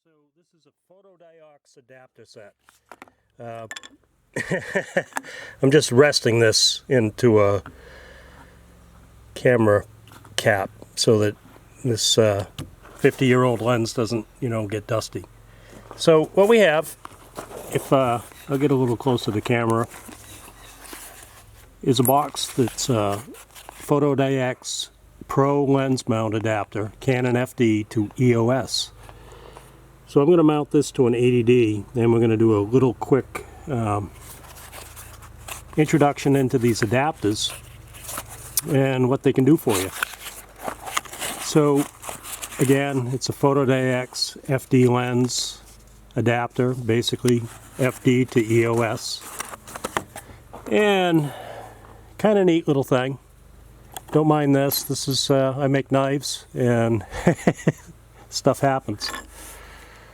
So this is a Fotodiox adapter set. I'm just resting this into a camera cap so that this 50-year-old lens doesn't, get dusty. So what we have, if I'll get a little closer to the camera, is a box that's Fotodiox Pro lens mount adapter, Canon FD to EOS. So I'm going to mount this to an 80D, then we're going to do a little quick introduction into these adapters and what they can do for you. So again, it's a Fotodiox FD lens adapter, basically FD to EOS. And kind of neat little thing. Don't mind this. This is, I make knives and stuff happens.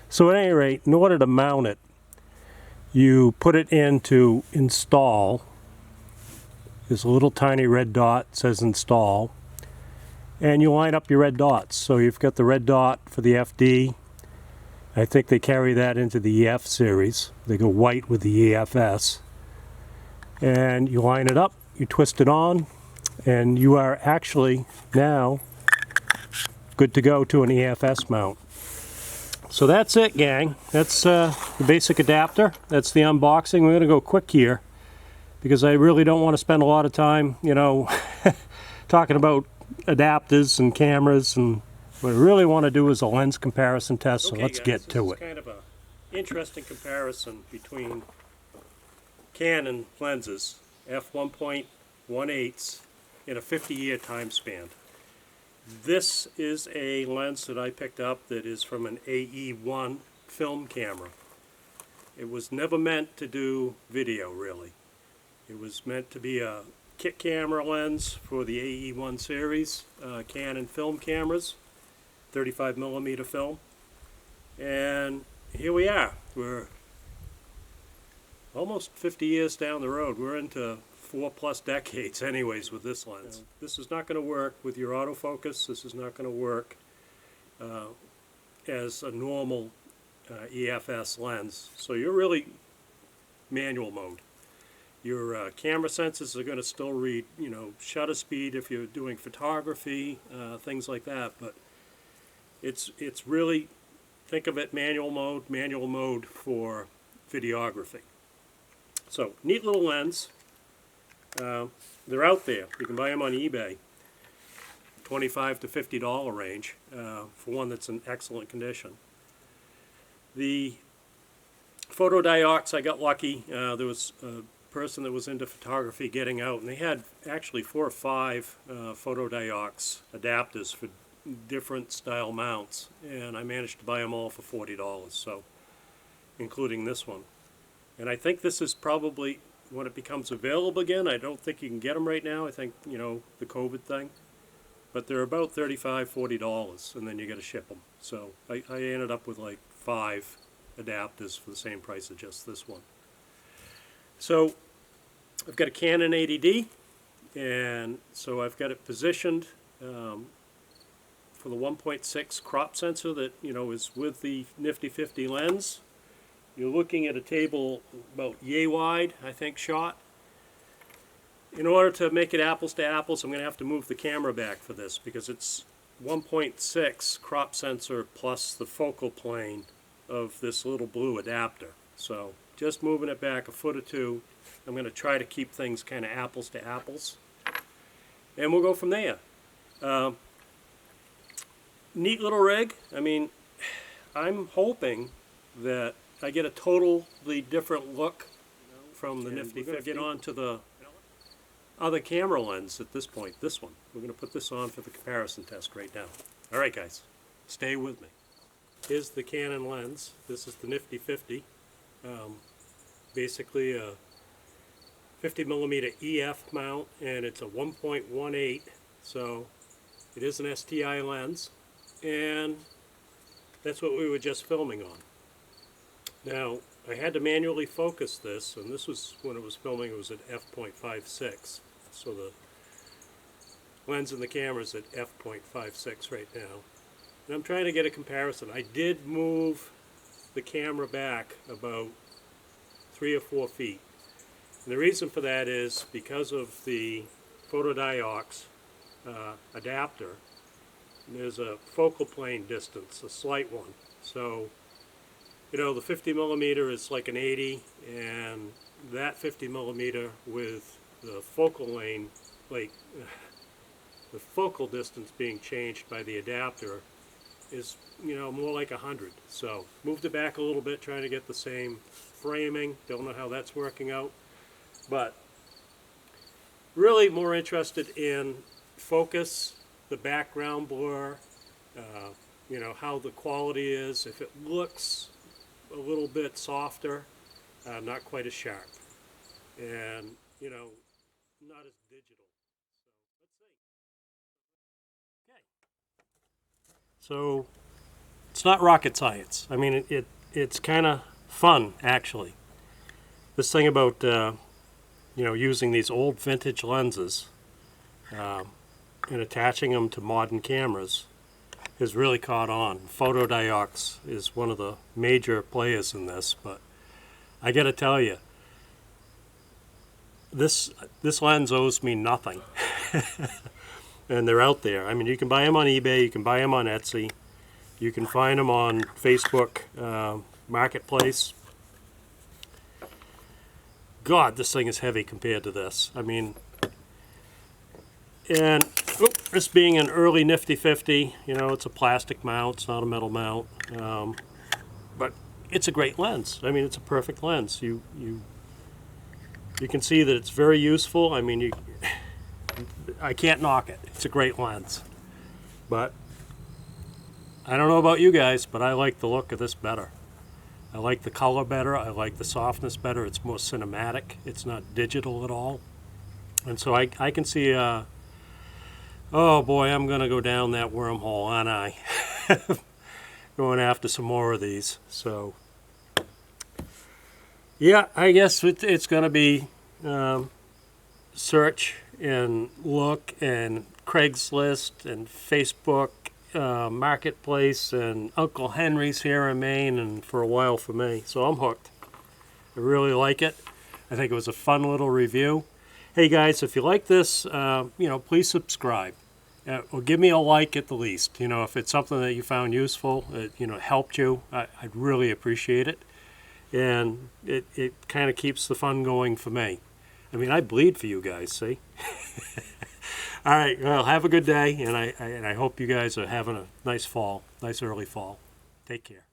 So at any rate, in order to mount it, you put it into install. There's a little tiny red dot that says install. And you line up your red dots. So you've got the red dot for the FD. I think they carry that into the EF series. They go white with the EF-S. And you line it up, you twist it on, and you are actually now good to go to an EF-S mount. So that's it, gang. That's the basic adapter. That's the unboxing. We're going to go quick here because I really don't want to spend a lot of time, talking about adapters and cameras. And what I really want to do is a lens comparison test, so let's get to it. This is kind of an interesting comparison between Canon lenses, f1.18s, in a 50-year time span. This is a lens that I picked up that is from an AE1 film camera. It was never meant to do video, really. It was meant to be a kit camera lens for the AE1 series, Canon film cameras, 35mm film. And here we are. We're almost 50 years down the road. We're into 4+ decades anyways with this lens. This is not going to work with your autofocus. This is not going to work as a normal EF-S lens. So you're really manual mode. Your camera sensors are going to still read, shutter speed if you're doing photography, things like that. But it's really, think of it manual mode for videography. So neat little lens. They're out there. You can buy them on eBay, $25 to $50 range for one that's in excellent condition. The Fotodiox, I got lucky. There was a person that was into photography getting out, and they had actually 4 or 5 Fotodiox adapters for different style mounts, and I managed to buy them all for $40, so including this one. And I think this is probably, when it becomes available again, I don't think you can get them right now. I think, the COVID thing. But they're about $35, $40, and then you got to ship them. So I ended up with like 5 adapters for the same price as just this one. So I've got a Canon 80D, and so I've got it positioned for the 1.6 crop sensor that, is with the Nifty 50 lens. You're looking at a table about yay wide, I think, shot. In order to make it apples to apples, I'm going to have to move the camera back for this because it's 1.6 crop sensor plus the focal plane of this little blue adapter. So just moving it back a foot or two. I'm going to try to keep things kind of apples to apples. And we'll go from there. Neat little rig. I mean, I'm hoping that I get a totally different look from the Nifty Fifty. Get on to the other camera lens at this point, this one. We're going to put this on for the comparison test right now. Alright guys, stay with me. Here's the Canon lens. This is the Nifty 50. Basically a 50mm EF mount, and it's a 1.18, so it is an STI lens, and that's what we were just filming on. Now, I had to manually focus this, and this was when it was filming, it was at f.56. So the lens in the camera is at f.56 right now. And I'm trying to get a comparison. I did move the camera back about 3 or 4 feet. And the reason for that is because of the Fotodiox adapter. There's a focal plane distance, a slight one. So, you know, the 50 millimeter is like an 80, and that 50 millimeter with the focal lane, like the focal distance being changed by the adapter, is, you know, more like 100. So moved it back a little bit, trying to get the same framing. Don't know how that's working out, but really more interested in focus, the background blur, you know, how the quality is. If it looks a little bit softer, not quite as sharp, and, you know, not as digital. So let's see. Okay. So it's not rocket science. I mean, it's kind of fun, actually. This thing about you know, using these old vintage lenses and attaching them to modern cameras has really caught on. Fotodiox is one of the major players in this, but I got to tell you, this lens owes me nothing. And they're out there. I mean, you can buy them on eBay, you can buy them on Etsy, you can find them on Facebook Marketplace. God, this thing is heavy compared to this. I mean, and this being an early Nifty 50, you know, it's a plastic mount, it's not a metal mount, but it's a great lens. I mean, it's a perfect lens. You can see that it's very useful. I mean, I can't knock it. It's a great lens. But I don't know about you guys, but I like the look of this better. I like the color better. I like the softness better. It's more cinematic. It's not digital at all. And so I can see, oh boy, I'm going to go down that wormhole, aren't I? Going after some more of these. So, yeah, I guess it's going to be search and look and Craigslist and Facebook Marketplace and Uncle Henry's here in Maine, and for a while for me. So I'm hooked. I really like it. I think it was a fun little review. Hey guys, if you like this, you know, please subscribe. Or give me a like at the least. You know, if it's something that you found useful, you know, helped you, I'd really appreciate it. And it kind of keeps the fun going for me. I mean, I bleed for you guys, see? All right, well, have a good day, and I hope you guys are having a nice fall, nice early fall. Take care.